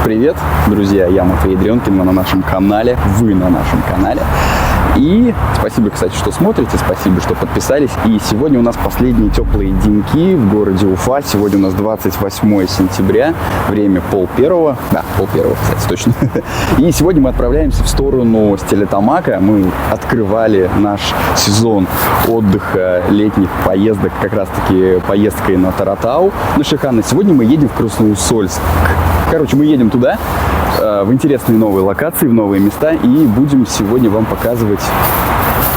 Привет, друзья, я Матвей Дренкин, мы на нашем канале, вы на нашем канале. И спасибо, кстати, что смотрите, спасибо, что подписались. И сегодня у нас последние теплые деньки в городе Уфа. Сегодня у нас 28 сентября, время 12:30. Да, 12:30, кстати, точно. И сегодня мы отправляемся в сторону Стерлитамака. Мы открывали наш сезон отдыха, летних поездок, как раз-таки поездкой на Таратау, на Шиханы. Сегодня мы едем в Красноусольск. Короче, мы едем туда, в интересные новые локации, в новые места, и будем сегодня вам показывать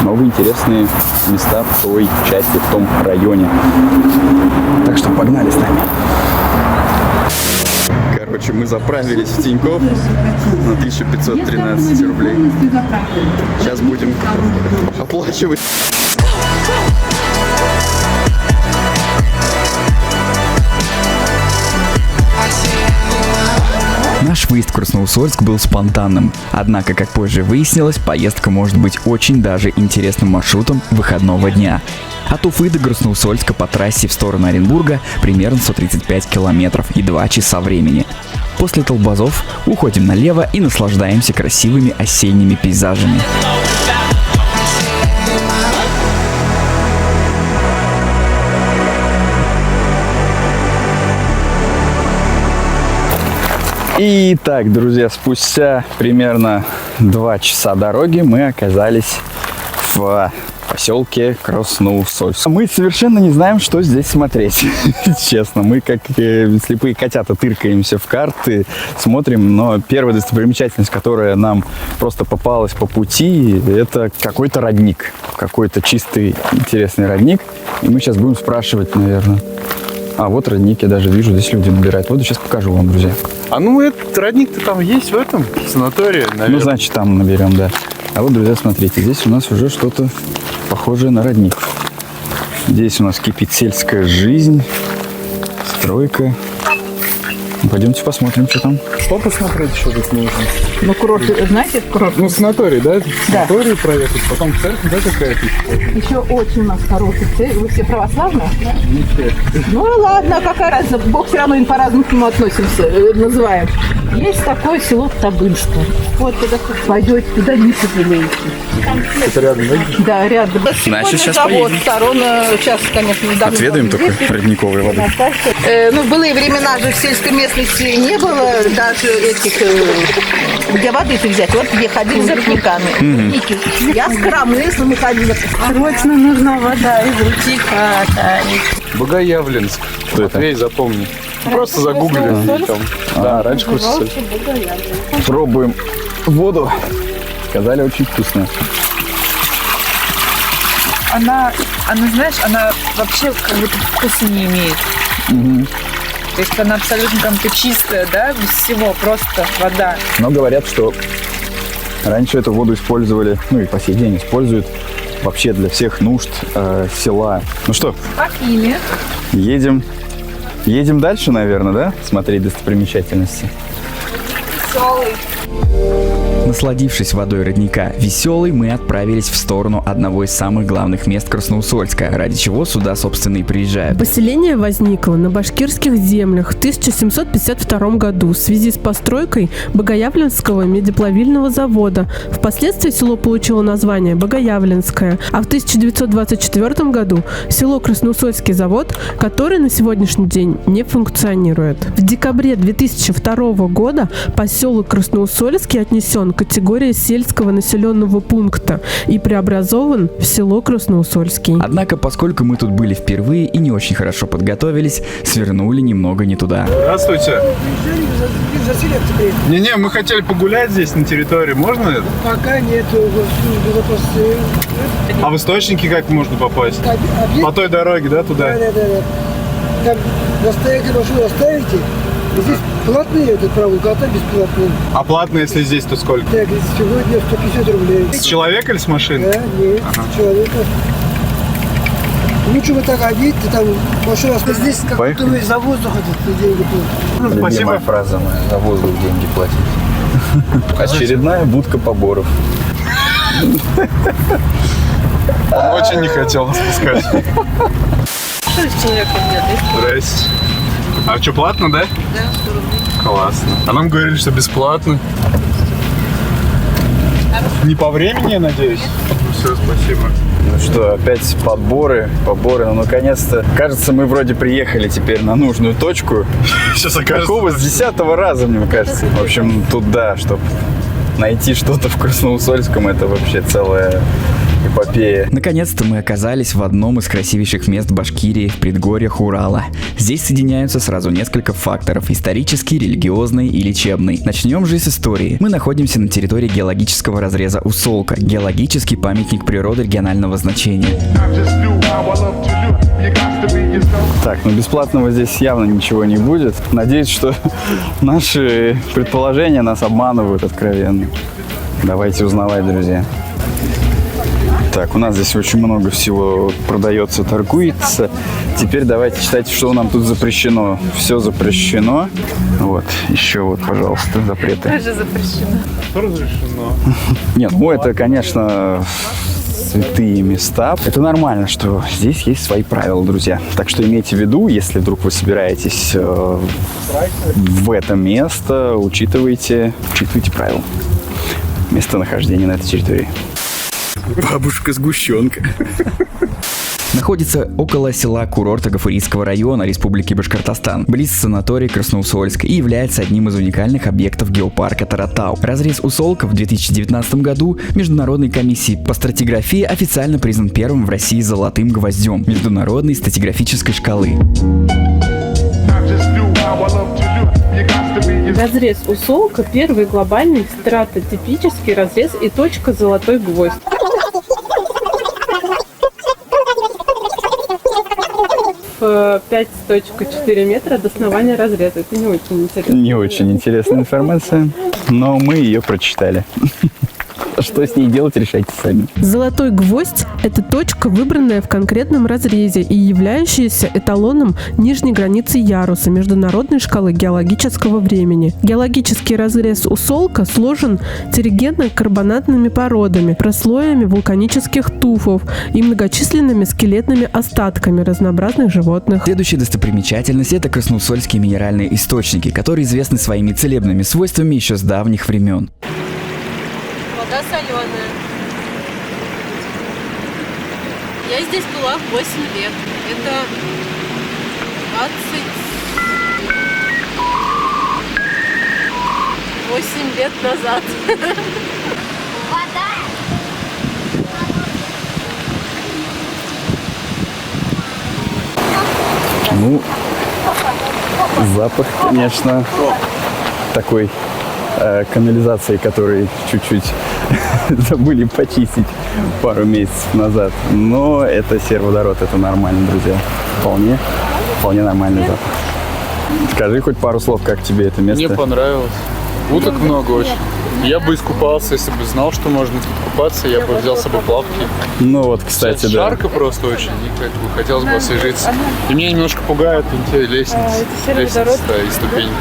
новые интересные места в той части, в том районе. Так что погнали с нами. Короче, мы заправились в Тинькофф на 1513 рублей. Сейчас будем оплачивать. Наш выезд в Красноусольск был спонтанным, однако, как позже выяснилось, поездка может быть очень даже интересным маршрутом выходного дня. От Уфы до Красноусольска по трассе в сторону Оренбурга примерно 135 километров и 2 часа времени. После Толбазов уходим налево и наслаждаемся красивыми осенними пейзажами. Итак, друзья, спустя примерно 2 часа дороги мы оказались в поселке Красноусольск. Мы совершенно не знаем, что здесь смотреть, честно. Мы как слепые котята тыркаемся в карты, смотрим, но первая достопримечательность, которая нам просто попалась по пути, это какой-то родник, какой-то чистый интересный родник. И мы сейчас будем спрашивать, наверное. А вот родник, я даже вижу, здесь люди набирают воду. Сейчас покажу вам, друзья. А ну, этот родник-то там есть в этом санатории, наверное. Ну, значит, там наберем, да. А вот, друзья, смотрите, здесь у нас уже что-то похожее на родник. Здесь у нас кипит сельская жизнь, стройка. Пойдемте посмотрим, что там. Что посмотреть еще тут нужно? Ну, курорт, знаете, курорт? Ну, санаторий, да? Да. Санаторий проехать, потом церковь, да, какая-то? Еще очень у нас хороший церковь. Вы все православные? Не все. Ну, ладно, какая разница. Бог все равно по-разному к нему относимся, называем. Есть такое село Табынское. Вот туда пойдете, туда не сожалеете. Это рядом, да? Да, рядом. Значит, сейчас завод, поедем. сторона, сейчас, конечно, давно. Отведаем такой родниковой воды. Ну, в былые времена же в сельской местности не было даже этих, где воды взять. Вот где ходили за родниками. Я с коромыслом ходила. Срочно нужна вода из ручейка. Богоявленск. Что это? Матвей, запомни. Просто загугли. Там. Да, раньше Красноусольск. Пробуем воду. Сказали, очень вкусная. Она, знаешь, она вообще как будто вкуса не имеет. То есть она абсолютно там-то чистая, да, без всего, просто вода. Но говорят, что раньше эту воду использовали, ну и по сей день используют вообще для всех нужд села. Ну что, Попили. едем дальше, наверное, да? Смотреть достопримечательности. Веселый. Насладившись водой родника Веселый, мы отправились в сторону одного из самых главных мест Красноусольска, ради чего сюда, собственно, и приезжают. Поселение возникло на башкирских землях в 1752 году в связи с постройкой Богоявленского медиплавильного завода. Впоследствии село получило название Богоявленское, а в 1924 году село Красноусольский завод, который на сегодняшний день не функционирует. В декабре 2002 года поселок Красноусольский отнесен к категории сельского населенного пункта и преобразован в село Красноусольский. Однако, поскольку мы тут были впервые и не очень хорошо подготовились, свернули немного не туда. Здравствуйте. Не-не, мы хотели погулять здесь на территории. Можно это? Пока нет безопасности. А в источники как можно попасть? По той дороге, да, туда? Да. Там настоящую машину оставите. Здесь платные этот прогулка, а там бесплатные. А платно, если здесь, то сколько? Так, сегодня 150 рублей. С человека или с машины? Да, нет, с человека. Лучше вот так одеть, там машина здесь как будто вы за воздух этот деньги платите. Спасибо. Фраза моя, за воздух деньги платить. Очередная будка поборов. Он очень не хотел нас пускать. Что с человеком делать? Здрасте. А что, платно, да? Да, 100 рублей. Классно. А нам говорили, что бесплатно. Не по времени, я надеюсь? Ну, все, спасибо. Ну что, опять поборы, но наконец-то, кажется, мы вроде приехали теперь на нужную точку. Сейчас окажется. Какого с 10-го раза, мне кажется. В общем, тут да, чтобы найти что-то в Красноусольском, это вообще целая эпопея. Наконец-то мы оказались в одном из красивейших мест Башкирии, в предгорьях Урала. Здесь соединяются сразу несколько факторов: исторический, религиозный и лечебный. Начнем же с истории. Мы находимся на территории геологического разреза Усолка, геологический памятник природы регионального значения. Так, ну бесплатного здесь явно ничего не будет. Надеюсь, что наши предположения нас обманывают откровенно. Давайте узнавать, друзья. Так, у нас здесь очень много всего продается, торгуется. Теперь давайте читать, что нам тут запрещено. Все запрещено. Вот, еще вот, пожалуйста, запреты. Тоже запрещено. Что разрешено? Нет, ну это, конечно, святые места. Это нормально, что здесь есть свои правила, друзья. Так что имейте в виду, если вдруг вы собираетесь в это место, учитывайте правила местонахождения на этой территории. Бабушка-сгущенка. Находится около села курорта Гафурийского района Республики Башкортостан, близ санатория Красноусольск, и является одним из уникальных объектов геопарка Таратау. Разрез Усолка в 2019 году Международной комиссией по стратиграфии официально признан первым в России золотым гвоздем международной стратиграфической шкалы. Разрез Усолка – первый глобальный стратотипический разрез и точка «Золотой гвоздь». В 5,4 метра от основания разреза. Это не очень интересно. Не очень интересная информация, но мы ее прочитали. Что с ней делать, решайте сами. Золотой гвоздь – это точка, выбранная в конкретном разрезе и являющаяся эталоном нижней границы яруса международной шкалы геологического времени. Геологический разрез Усолка сложен терригенно-карбонатными породами, прослоями вулканических туфов и многочисленными скелетными остатками разнообразных животных. Следующая достопримечательность – это красноусольские минеральные источники, которые известны своими целебными свойствами еще с давних времен. Вода соленая. Я здесь была 8 лет. Это 28 лет назад. Ну, запах, конечно, такой канализации, который чуть-чуть забыли почистить пару месяцев назад. Но это сероводород, это нормально, друзья. Вполне нормальный запах. Скажи хоть пару слов, как тебе это место? Мне понравилось. Уток много очень. Я бы искупался, если бы знал, что можно тут купаться, я бы взял с собой плавки. Ну вот, кстати, Сейчас да. жарко просто очень, и как бы хотелось бы освежиться. И меня немножко пугает лестница и ступеньки.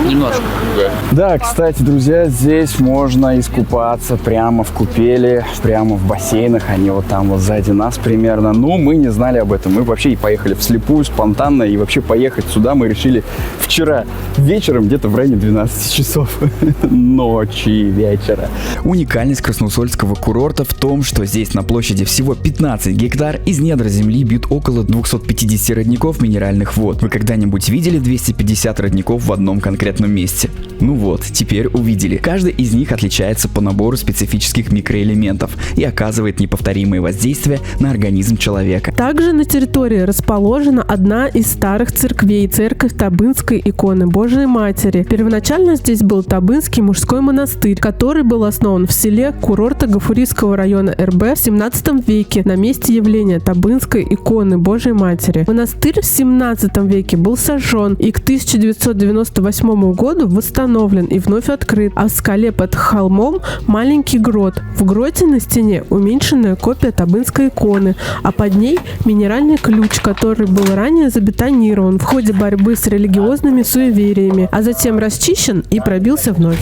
Немножко пугает. Да, кстати, друзья, здесь можно искупаться прямо в купели, прямо в бассейнах. Они вот там вот сзади нас примерно. Но мы не знали об этом. Мы вообще и поехали вслепую, спонтанно. И вообще поехать сюда мы решили вчера вечером, где-то в районе 12 часов ночи вечера. Уникальность красноусольского курорта в том, что здесь на площади всего 15 гектар из недр земли бьют около 250 родников минеральных вод. Вы когда-нибудь видели 250 родников в одном конкретном месте? Ну вот, теперь увидели. Каждый из них отличается по набору специфических микроэлементов и оказывает неповторимые воздействия на организм человека. Также на территории расположена одна из старых церквей – церковь Табынской иконы Божией Матери. Первоначально здесь был Табынский мужской монастырь, который был основан в селе курорта Гафурийского района РБ в 17 веке на месте явления Табынской иконы Божией Матери. Монастырь в 17 веке был сожжен и к 1998 году восстановлен и вновь открыт, а в скале под холмом маленький грот. В гроте на стене уменьшенная копия Табынской иконы, а под ней минеральный ключ, который был ранее забетонирован в ходе борьбы с религиозными суевериями, а затем расчищен и пробился вновь.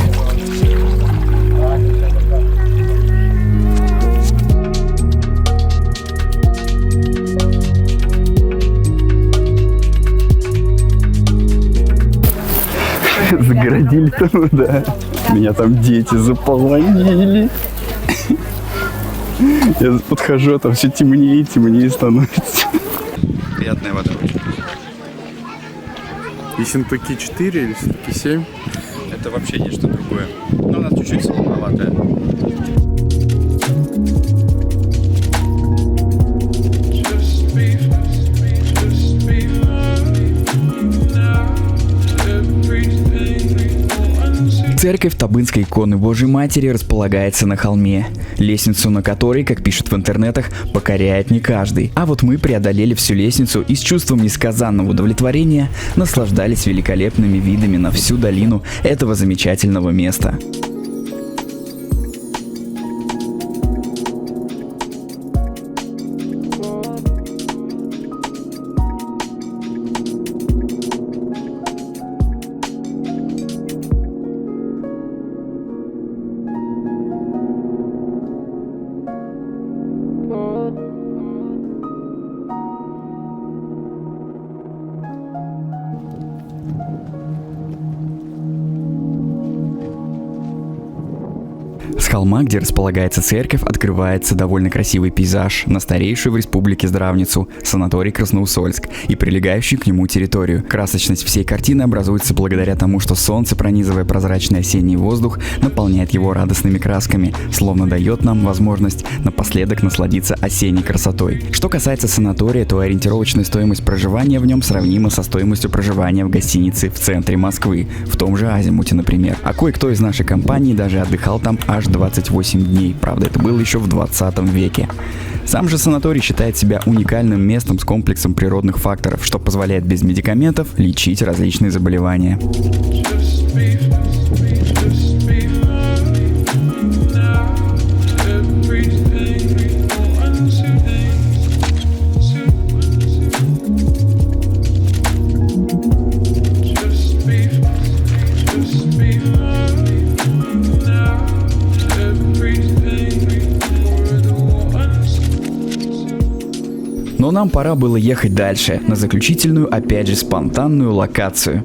Загородили там, да. Меня там дети заполонили. Я подхожу, а там все темнее и темнее становится. Приятная вода. Ессентуки 4 или Ессентуки 7? Это вообще нечто другое. Но у нас чуть-чуть солоноватая. Церковь Табынской иконы Божьей Матери располагается на холме, лестницу на которой, как пишут в интернетах, покоряет не каждый. А вот мы преодолели всю лестницу и с чувством несказанного удовлетворения наслаждались великолепными видами на всю долину этого замечательного места. С холма, где располагается церковь, открывается довольно красивый пейзаж на старейшую в республике здравницу – санаторий Красноусольск и прилегающую к нему территорию. Красочность всей картины образуется благодаря тому, что солнце, пронизывая прозрачный осенний воздух, наполняет его радостными красками, словно дает нам возможность напоследок насладиться осенней красотой. Что касается санатория, то ориентировочная стоимость проживания в нем сравнима со стоимостью проживания в гостинице в центре Москвы, в том же Азимуте, например. А кое-кто из нашей компании даже отдыхал там аж 28 дней, правда, это было еще в 20 веке. Сам же санаторий считает себя уникальным местом с комплексом природных факторов, что позволяет без медикаментов лечить различные заболевания. Но нам пора было ехать дальше, на заключительную, опять же, спонтанную локацию.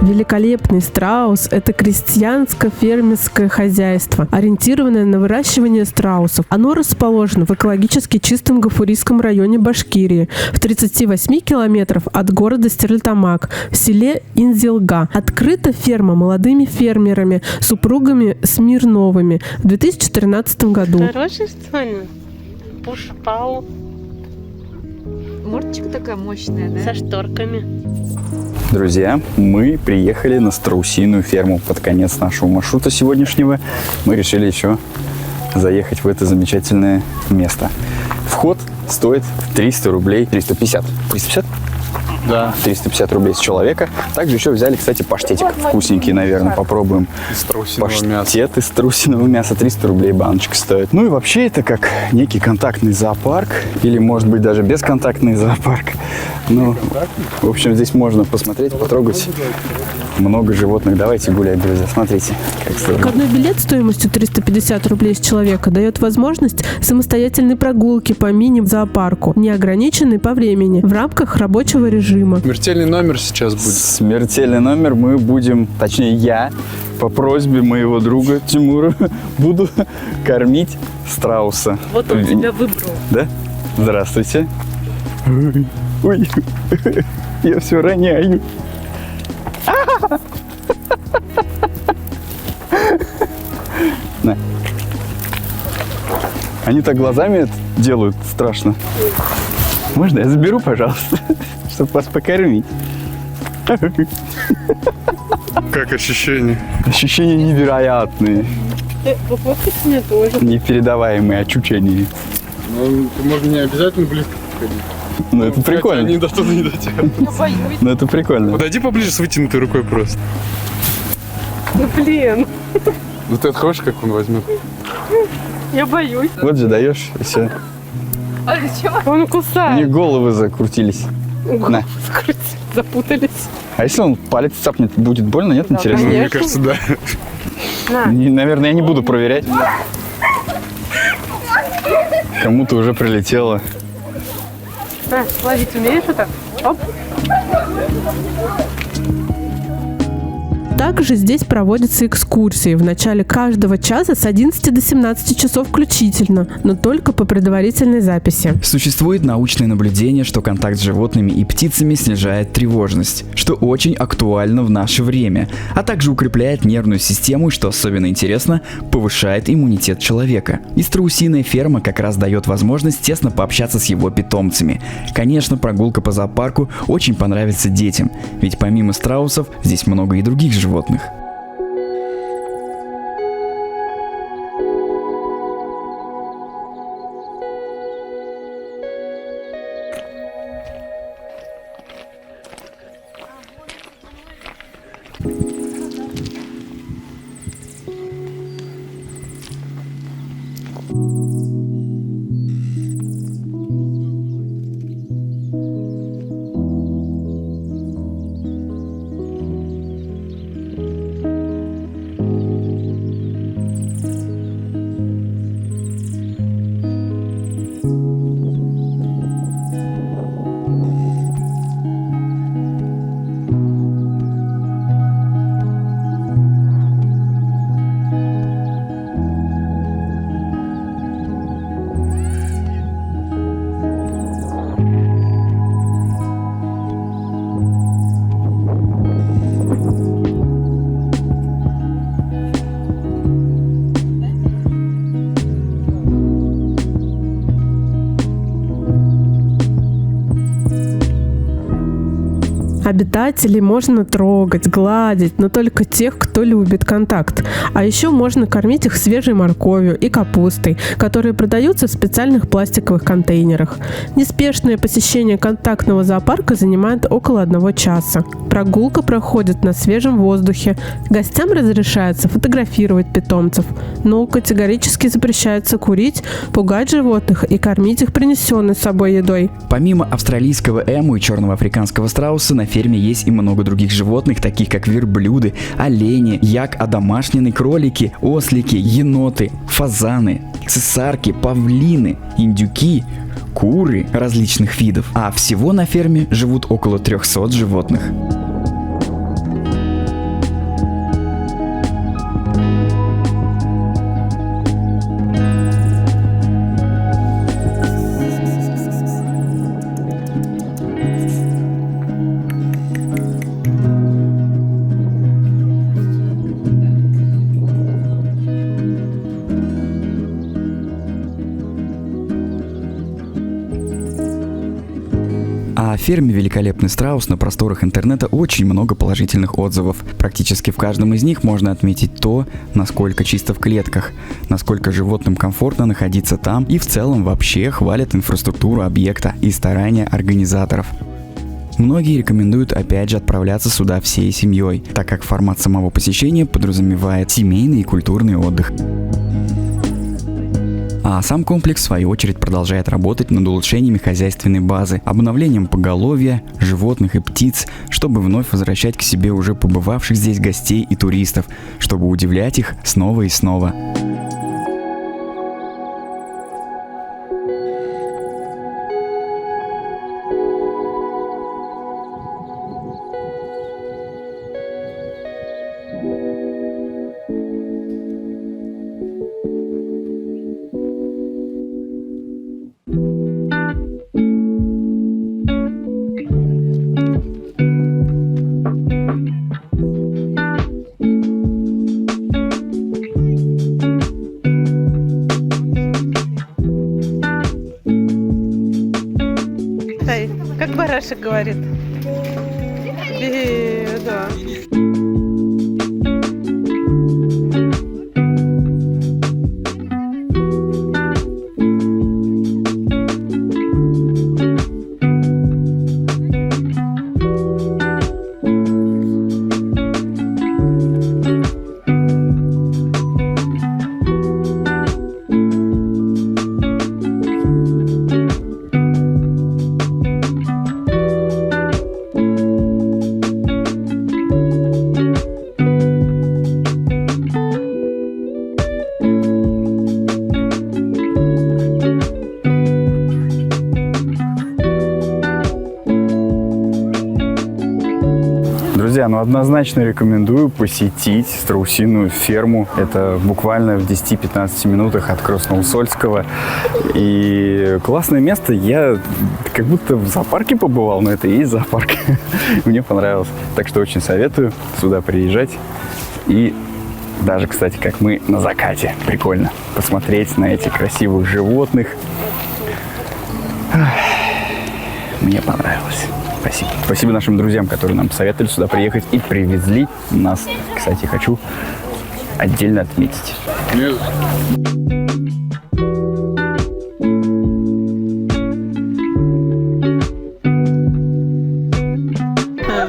Великолепный страус – это крестьянско-фермерское хозяйство, ориентированное на выращивание страусов. Оно расположено в экологически чистом Гафурийском районе Башкирии, в 38 километров от города Стерлитамак, в селе Инзилга. Открыта ферма молодыми фермерами, супругами Смирновыми в 2013 году. Хороший, что ли? Пушпау Мордочка такая мощная, да? со шторками. Друзья, мы приехали на страусиную ферму под конец нашего маршрута сегодняшнего. Мы решили еще заехать в это замечательное место. Вход стоит 300 рублей, 350. 350? Да. 350 рублей с человека. Также еще взяли, кстати, паштетик. Вкусненький, наверное, попробуем. Из страусиного мяса. Паштет из страусиного мяса. 300 рублей баночка стоит. Ну и вообще это как некий контактный зоопарк. Или, может быть, даже бесконтактный зоопарк. Ну, в общем, здесь можно посмотреть, потрогать. Много животных. Давайте гулять, друзья. Смотрите, как здорово. Входной билет стоимостью 350 рублей с человека дает возможность самостоятельной прогулки по мини-зоопарку, не ограниченной по времени, в рамках рабочего режима. Смертельный номер сейчас будет. Смертельный номер мы будем, точнее я, по просьбе моего друга Тимура, буду кормить страуса. Вот он тебя выбрал. Да? Здравствуйте. Ой, я все роняю. На. Они так глазами это делают, страшно. Можно я заберу, пожалуйста, чтобы вас покормить? Как ощущение? Ощущения невероятные, Пофоткать мне тоже. непередаваемые ощущения. Ну, можно не обязательно близко подходить. Ну это прикольно. Они до туда не дотянут. Ну это прикольно. Подойди поближе с вытянутой рукой просто. Ну блин. Ну ты хочешь, как он возьмет? Я боюсь. Вот же даешь, и все. А зачем? Он Мне кусает. головы закрутились. На. Запутались. А если он палец цапнет, будет больно, нет? Интересно. конечно. Мне кажется, да. Наверное, я не буду проверять. Кому-то уже прилетело. Ловить умеешь это? Оп. Также здесь проводятся экскурсии в начале каждого часа с 11 до 17 часов включительно, но только по предварительной записи. Существует научное наблюдение, что контакт с животными и птицами снижает тревожность, что очень актуально в наше время, а также укрепляет нервную систему и, что особенно интересно, повышает иммунитет человека. И страусиная ферма как раз дает возможность тесно пообщаться с его питомцами. Конечно, прогулка по зоопарку очень понравится детям, ведь помимо страусов здесь много и других животных. Обитателей можно трогать, гладить, но только тех, кто любит контакт. А еще можно кормить их свежей морковью и капустой, которые продаются в специальных пластиковых контейнерах. Неспешное посещение контактного зоопарка занимает около 1 часа. Прогулка проходит на свежем воздухе. Гостям разрешается фотографировать питомцев, но категорически запрещается курить, пугать животных и кормить их принесенной с собой едой. Помимо австралийского эму и черного африканского страуса, на ферме есть и много других животных, таких как верблюды, олени, як-одомашненные кролики, ослики, еноты, фазаны, цесарки, павлины, индюки, куры различных видов. А всего на ферме живут около 300 животных. О ферме «Великолепный страус» на просторах интернета очень много положительных отзывов. Практически в каждом из них можно отметить то, насколько чисто в клетках, насколько животным комфортно находиться там, и в целом вообще хвалят инфраструктуру объекта и старания организаторов. Многие рекомендуют опять же отправляться сюда всей семьей, так как формат самого посещения подразумевает семейный и культурный отдых. А сам комплекс, в свою очередь, продолжает работать над улучшениями хозяйственной базы, обновлением поголовья, животных и птиц, чтобы вновь возвращать к себе уже побывавших здесь гостей и туристов, чтобы удивлять их снова и снова. Как барашек говорит. Да. друзья, ну однозначно рекомендую посетить страусиную ферму. Это буквально в 10-15 минутах от Красноусольского. И классное место. Я как будто в зоопарке побывал, но это и есть зоопарк. Мне понравилось. Так что очень советую сюда приезжать. И даже, кстати, как мы на закате. Прикольно посмотреть на этих красивых животных. Мне понравилось. Спасибо. Спасибо нашим друзьям, которые нам посоветовали сюда приехать и привезли нас. Кстати, хочу отдельно отметить.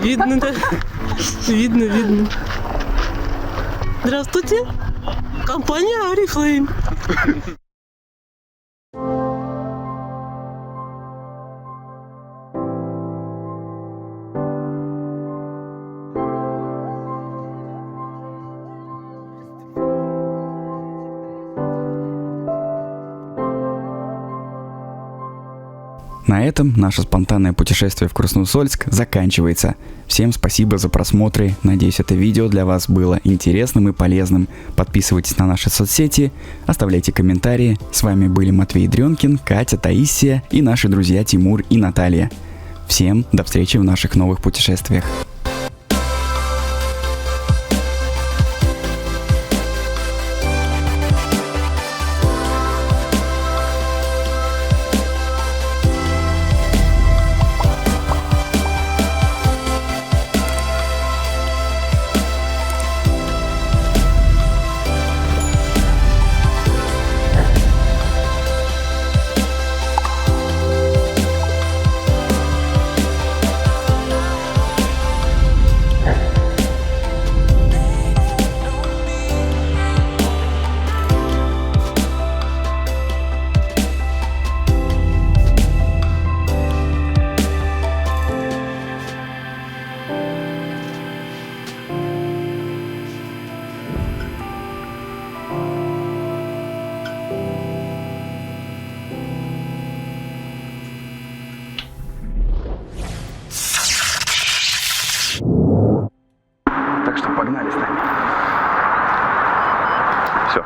Видно, да? Видно. Здравствуйте. Компания Oriflame. На этом наше спонтанное путешествие в Красноусольск заканчивается. Всем спасибо за просмотры. Надеюсь, это видео для вас было интересным и полезным. Подписывайтесь на наши соцсети, оставляйте комментарии. С вами были Матвей Дрёнкин, Катя, Таисия и наши друзья Тимур и Наталья. Всем до встречи в наших новых путешествиях. Так что погнали с нами. Все,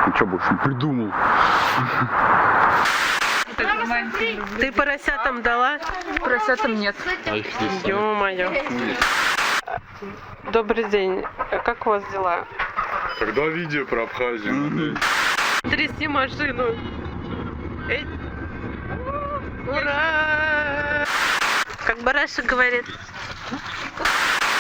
ничего больше не придумал. Ты поросятам дала? Поросятам нет. Ё-моё. Добрый день. Как у вас дела? Когда видео про Абхазию? Тряси машину. Эй. Ура! Как барашек говорит.